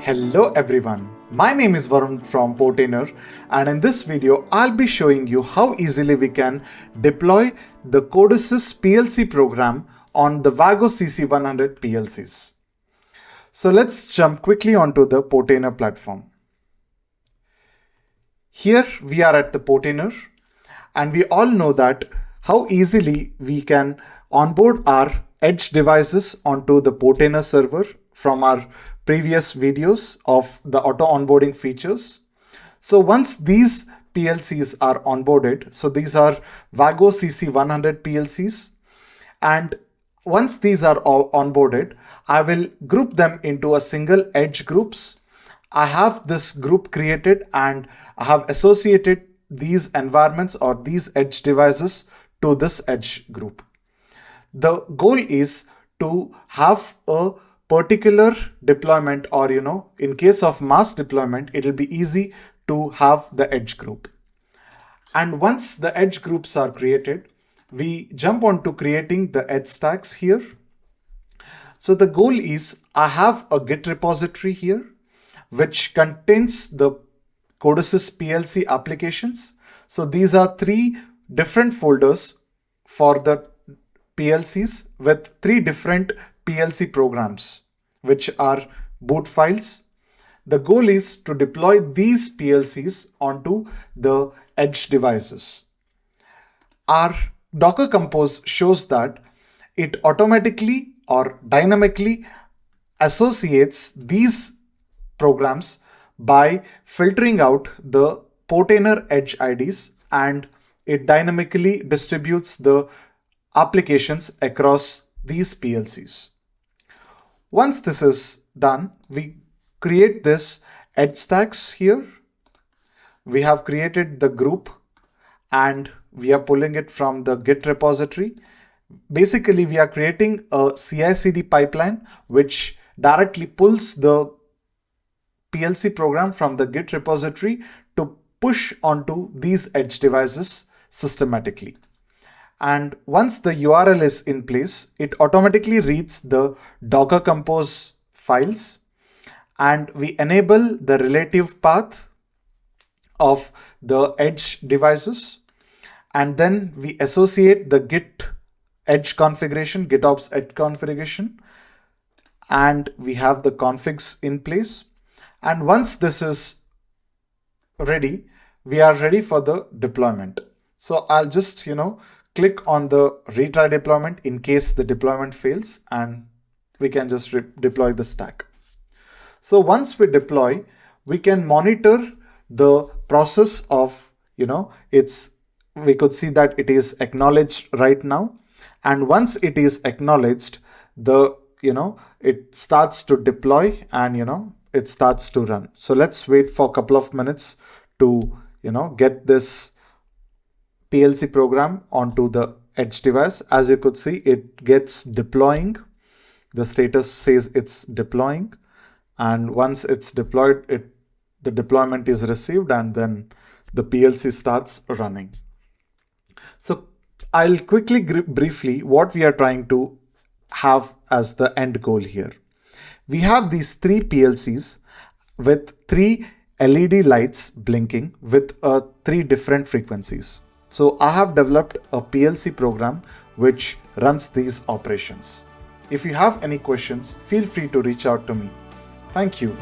Hello everyone, my name is Varun from Portainer, and in this video I'll be showing you how easily we can deploy the Codesys PLC program on the Wago CC100 PLCs. So let's jump quickly onto the Portainer platform. Here we are at the Portainer, and we all know that how easily we can onboard our edge devices onto the Portainer server from our previous videos of the auto onboarding features. So once these PLCs are onboarded, so these are Wago CC100 PLCs, and once these are all onboarded, I will group them into a single edge groups. I have this group created and I have associated these environments or these edge devices to this edge group. The goal is to have a particular deployment, or in case of mass deployment, it will be easy to have the edge group. And once the edge groups are created, we jump on to creating the edge stacks here. So the goal is I have a Git repository here which contains the Codesys PLC applications. So these are three different folders for the PLCs with three different PLC programs, which are boot files. The goal is to deploy these PLCs onto the edge devices. Our Docker Compose shows that it automatically or dynamically associates these programs by filtering out the Portainer edge IDs, and it dynamically distributes the applications across these PLCs. Once this is done, we create this edge stacks here. We have created the group and we are pulling it from the Git repository. Basically, we are creating a CI/CD pipeline which directly pulls the PLC program from the Git repository to push onto these edge devices systematically. And once the URL is in place, it automatically reads the Docker Compose files, and we enable the relative path of the edge devices, and then we associate the Git edge configuration, GitOps edge configuration, and we have the configs in place. And once this is ready, we are ready for the deployment. So I'll just, click on the retry deployment in case the deployment fails, and we can just deploy the stack. So once we deploy, we can monitor the process of, we could see that it is acknowledged right now. And once it is acknowledged, it starts to deploy and, it starts to run. So let's wait for a couple of minutes to, get this PLC program onto the edge device. As you could see, it gets deploying. The status says it's deploying. And once it's deployed, the deployment is received, and then the PLC starts running. So I'll quickly briefly what we are trying to have as the end goal here. We have these three PLCs with three LED lights blinking with three different frequencies. So I have developed a PLC program which runs these operations. If you have any questions, feel free to reach out to me. Thank you.